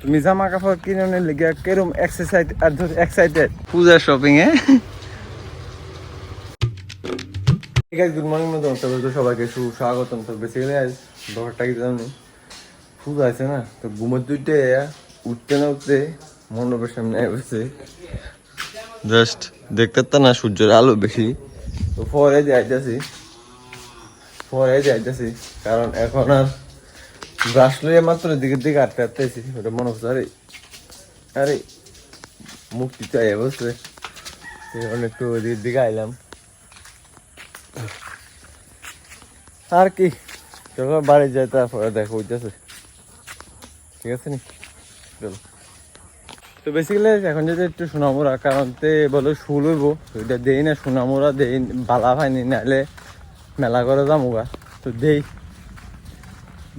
তুমি জামা কাপড় কিনে লেগে কেরম এক্সাইটেড পূজা শপিং এ। গুড মর্নিং বন্ধু, সবাইকে সুস্বাগতম। তো বেসিক্যালি আজ ব্যাপারটা কি জানি, পূজা আছে না, তো ঘুমের দুইটে উঠতে না উঠতে মণ্ডপের সামনে বসে জাস্ট দেখতে তো না সূর্যের আলো বেশি, তো পরে যাইতেছি কারণ এখন আর ব্রাশ লইয়া মাত্র দিকের দিকে আটতে আটতেছি। ওটা মনে হচ্ছে আরে আরে মুক্তি চাই বসে, একটু ওদিকের দিকে আইলাম আর কি। চলো বাড়ি যাই, তারপরে দেখো হইতেছে, ঠিক আছে নি? চলো। তো বেসিক্যালি এখন যদি একটু সোনামুরা, কারণ তে বলো শুল হইব, ওইটা দেই না সোনামুরা দেই বালা পাইনি, নাহলে মেলা করে যামুগা। তো দেই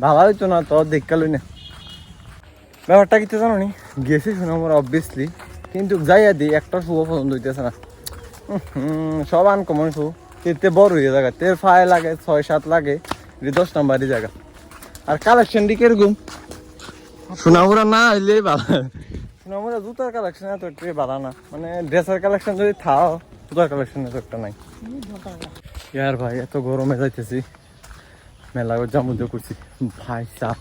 ভালো হইতো না, তো দেখালই না। ব্যাপারটা কিছু জানো নি, গেছি সোনামুরা অবভিয়াসলি, কিন্তু যাইয়া দিই একটা শুভ পছন্দ হইতেছে না। সব আনকমন শু, এতে বড় হয়ে জায়গা, তের ফায় লাগে 6-7 লাগে, 10 নাম্বারই জায়গা। আর কালেকশন দিকে এরকম সোনামুরা না হইলেই ভালো। সোনামুরা জুতার কালেকশন এত একটু ভালো না, মানে ড্রেসের কালেকশন যদি থাও, জুতার কালেকশন এত একটা নাই। ইয়ার ভাই এত গরমে যাইতেছি, মেলা জামুদ্র করছি ভাই চাপ।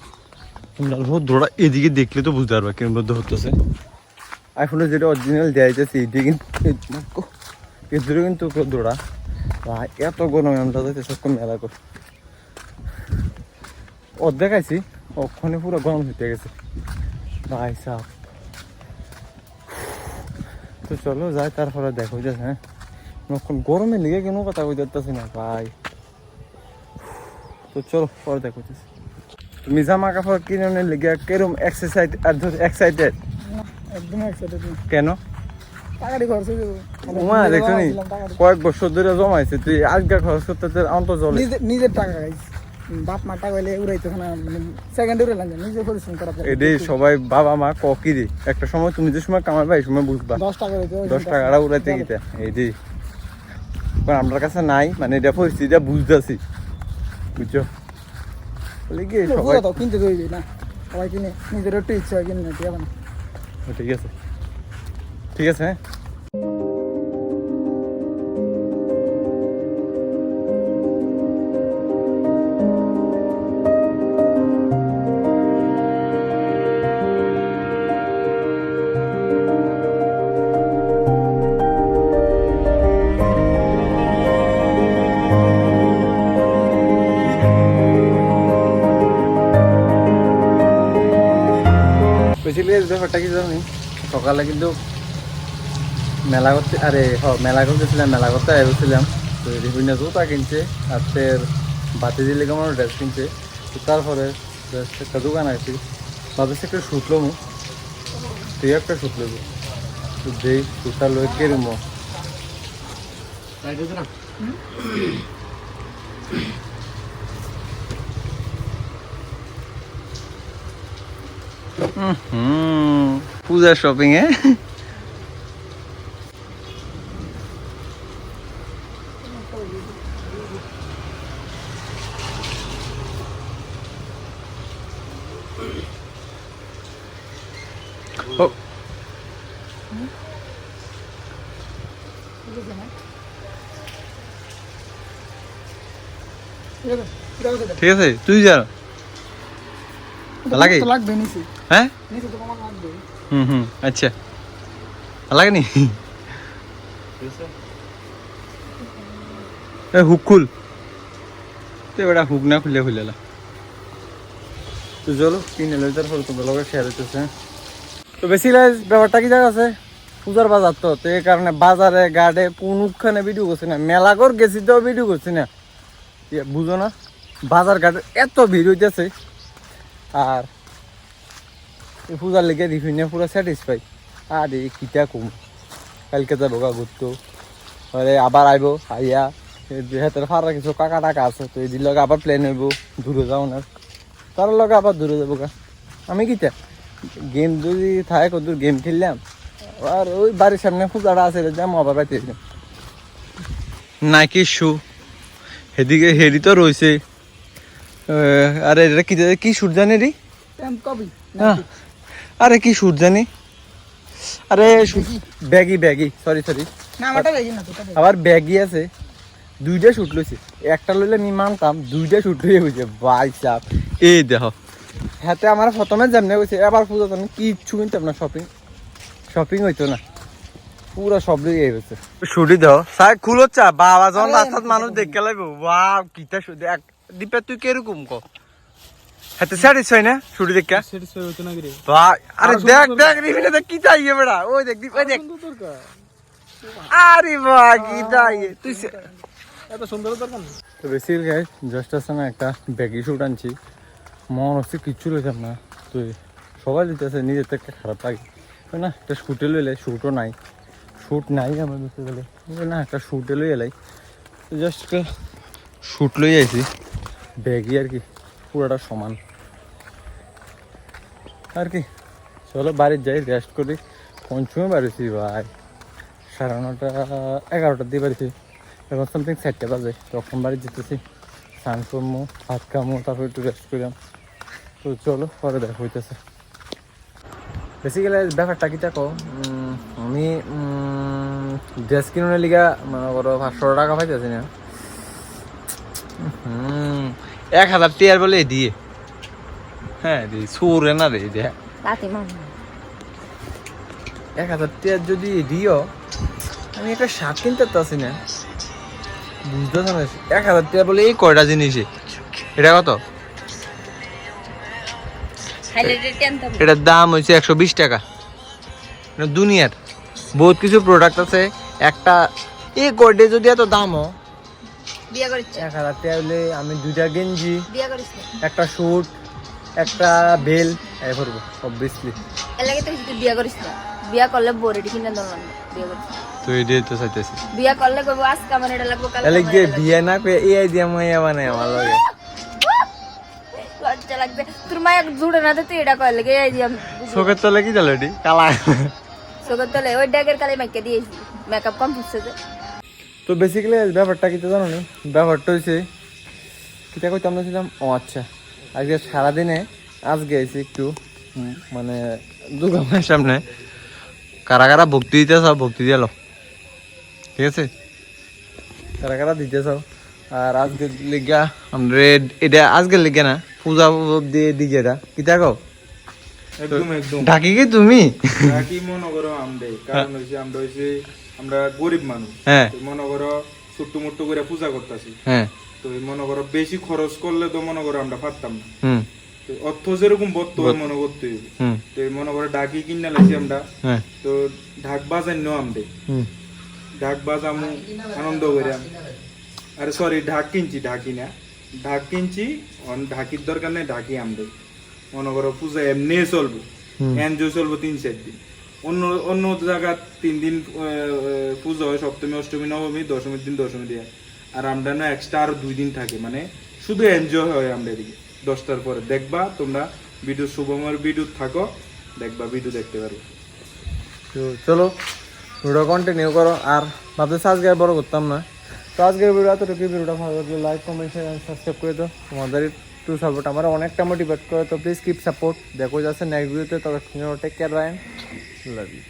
তোমরা রোদ্রটা এদিকে দেখলে তো বুঝতে পারবা কেমন রোদ্র হতেছে। আইফোনে যেটা অরিজিনাল দেয়াইতেছে এদিকে কিন্তু এদিকে কিন্তু রোদ্রটা ভাই এত গরমে আমরা যাইতেছি মেলা কর দেখাইছি ওখানে পুরো গরম হইতে গেছে ভাই চাপ। তো চলো যাই, তারপরে দেখো যে হ্যাঁ গরমে লেগে কেন কথা কই যাচ্ছি না ভাই। তো চলো পরে দেখো। তুমি জামা কাপড় কিনে লেগে কেরম এক্সাইটেড? একদম এক্সাইটেড না। কেন? টাকাটি খরচ হয়ে যাবে। দেখছো নি কয়েক বছর ধরে জমাইছে, তুই আজকে খরচ করতে অন্ত চলে। নিজের টাকা গাইছে, বাপ মা টাকা হইলে উড়াইতে না, সেকেন্ড উড়ে লাগে নিজে পরিশ্রম করা। এটাই সবাই বাবা মা ককি রে, একটা সময় তুমি যে সময় কামাই পাই সময় বুঝবা 10 টাকা হইতো, 10 টাকাটা উড়াইতে গিয়ে এইটাই আমার কাছে নাই, মানে এটা পরিস্থিতিটা বুঝতেছি, বুঝছো? সবাই কিনতে যাইবে না, সবাই কিনে, নিজের একটু ইচ্ছা হয় কিনে না, ঠিক আছে ঠিক আছে। হ্যাঁ ব্যাপারটা কি জানি, সকালে কিন্তু মেলা করতে মেলা করতে আসছিলাম। তো বিভিন্ন জুতা কিনছে আর ফের বাতি দিলে কেমন ড্রেস কিনছে। তো তারপরে একটা দোকান আছে, ভাবছি একটা শুট লমু, তুই একটা শুট লবো, তো যেই শুটটা লই কেরম পূজা শপিং এ। ঠিক আছে তুই যা লাগে লাগবে নিচে। হ্যাঁ নিচে তো কমান লাগবে। আচ্ছা লাগে নি হুক খুল, তো এবার হুক না খুলে খুলেলা। তো চলো কিনে লো, তারপরে তোমরা লোকের শেয়ার হইতেছে। তো বেশি ব্যাপারটা কি জায়গা আছে, পূজার বাজার, তো এই কারণে বাজারে গাড়ে কোনখানে ভিডিও করছি না, মেলা কর গেছি তো ভিডিও করছি না, বুঝো না? বাজার ঘাটে এত ভিড় হইতেছে, আর এই পূজার লেগে রিফিনে পুরো স্যাটিসফাই। আর এই কিটা কম, কালকে যাবো গা ঘুরতো, আবার আইব আইয়া হাতের ফারা কিছু কাকা টাকা আছে, তো এই লগে আবার প্লেন হইব দূরে যাও না, তার লগে আবার দূরে যাবো গা। আমি কিটা গেম যদি থাকে কত গেম খেললাম, আর ওই বাড়ির সামনে পূজাটা আছে যাবো আবার পাইতে নাইকি শু হেদিকে হেডি তো রয়েছে। আরে এটা কি কি শুট জানি রে, আরে কি শুট জানি, আরে ব্যাগি ব্যাগি, সরি সরি, না আমারটা বেশি না তোটা আবার ব্যাগি আছে। দুইটা শুট লইছে, একটা লইলে আমি মানতাম, দুইটা শুট লইয়ে হয়েছে ভাই সাপ। এই দেখো হাতে আমার প্রথমে যেমনে হয়েছে, এবার পুজো তো কিচ্ছু কিনতাম না, শপিং হইতো না, পুরো সব লইয়ে গেছে। শুটি দাও সাই খুলো চা, বাবা যখন রাস্তাত মানুষ দেখে লাইবো, ওয়াও কিটা শুট দেখ। দীপা তুই কিরকম ক হাতে স্যাটিসফাই না শুটি দেখা? স্যাটিসফাই হতো না রে। ভাই আরে দেখ দেখ রিভিনে দেখ কি চাইয়ে বেড়া, ওই দেখ দীপ, ওই দেখ। আরে ভাই কি চাইয়ে তুই এত সুন্দর দরকার না। তো বেশি গাইস জাস্ট আছে না একটা ব্যাগি শুট আনছি, মন হচ্ছে কিচ্ছু লইতাম না, তো সবাই দিতেছে, নিজের থেকে খারাপ লাগে না। একটা শুটে লইলে, শুটও নাই, শুট নাই আমার বুঝতে গেলে না, একটা শুটে লই এলাই, তো জাস্ট শুট লই আইছি, ব্যাগই আর কি পুরোটা সমান আর কি। চলো বাড়ির যাই, রেস্ট করি। কোন সময় বাড়িছি ভাই? 9:30 11টার দিয়ে বাড়িছি, এখন সামথিং 4টা বাজে, তখন বাড়ি যেতেছি, স্নান করবো, ভাত খামো, তারপর একটু রেস্ট করলাম। তো চলো পরে দেখা হইতেছে। বেসিক্যালি ব্যাপারটা কি দেখো, আমি ড্রেস কিনুনের লিগা মনে করো 500 টাকা পাইতেছি না, 1000 টিয়ার বলে দিয়ে, হ্যাঁ রে সুরে না রে, 1000 টিয়ার যদি দিও, আমি একটা শার্ট কিনতে পারছি না, বুঝতে না। 1000 টিয়ার বলে এই কয়টা জিনিসে, এটা কত? এটার দাম হয়েছে 120 টাকা। দুনিয়ার বহুত কিছু প্রোডাক্ট আছে, একটা এই কয়ডে যদি এত দাম হয়, 1000 টাকা হলে আমি 2টা গেঞ্জি, একটা স্যুট, একটা বেল এই করবো অবভিয়াসলি। এলাকে তো তুই বিয়া করিস না, বিয়া করলে বোরেডি কিনে দরকার না, বিয়া করিস না। তো এটাই তো চাইতেছি, বিয়া করলে কইবো আজকে আমার এটা লাগবে, কাল তাহলে গিয়ে বিয়ে না করে এই দিয়া মাইয়া মানে আমার লগে লজ্জা লাগবে তোর মায়া জুড়ে না, তুই এটা কইলে গে এই দিয়া চোখের তলে কি জানো এটি কালা। সোগত তলে ওই ড্যাগের কালে মাইকে দিয়েছি, মেকআপ কম হচ্ছে যে। তো বেসিক্যালি ব্যাপারটা কি তো জানো নি, ব্যাপারটা হয়েছে কিটা কইতে আমরা ছিলাম, ও আচ্ছা আজকে সারাদিনে আজকে আইছি একটু মানে দোকানের সামনে, কারা কারা ভক্তি দিতে চাও ভক্তি দিয়ে লো, ঠিক আছে? কারা কারা দিতে চাও। আর আজকের লিগা আমরা এটা আজকের লিগা না, পূজা দিয়ে দিকে এটা কিটা কও একদম একদম ঢাকি কি তুমি? কি মনে করো আমদে, কারণ হইছে আমরা হইছে আমরা গরিব মানুষ, হ্যাঁ তো মনে করো ছোট্ট মোট্ট করে পূজা করতেছি, হ্যাঁ তো এই মনে করো বেশি খরচ করলে তো মনে করো আমরা পারতাম না, হুম তো অর্থ যেরকম বর্ত মনে করতে হইবে, হুম তো এই মনে করো ঢাকি কিনা লাইছি আমরা, হ্যাঁ তো ঢাক বাজাই নো আমদে, হুম ঢাক বাজামু আনন্দ করিলাম। আরে সরি ঢাক কিনছি, ঢাকি না, ঢাক কিনছি, ঢাকির দরকার নেই, ঢাকি আমদে মনে করো পূজা এমনি চলবো, এনজয় চলবো 3-4 দিন। অন্য অন্য জায়গা 3 দিন পুজো হয়, সপ্তমী অষ্টমী নবমী দশমীর দিন দশমী দিয়ে, আর আমরা না এক্সট্রা আরো 2 দিন থাকে, মানে শুধু এনজয় হয় আমরা এদিকে। 10টার পরে দেখবা তোমরা ভিডিও, শুভমর ভিডিও থাকো, দেখবা ভিডিও দেখতে পারো। তো চলো ভিডিও কন্টিনিউ করো। আর ভাবতেছি আজকে আর বড় করতাম না, তো আজকের ভিডিও এতটুকু। ভিডিওটা ভালো লাগলে লাইক কমেন্ট শেয়ার সাবস্ক্রাইব করে দাও, তোমাদের একটু সাপোর্ট আমার অনেকটা মোটিভেট করে, তো প্লিজ কিপ সাপোর্ট। দেখো যাচ্ছে নেক্সট ভিডিওতে, তবে take care, bye, love you.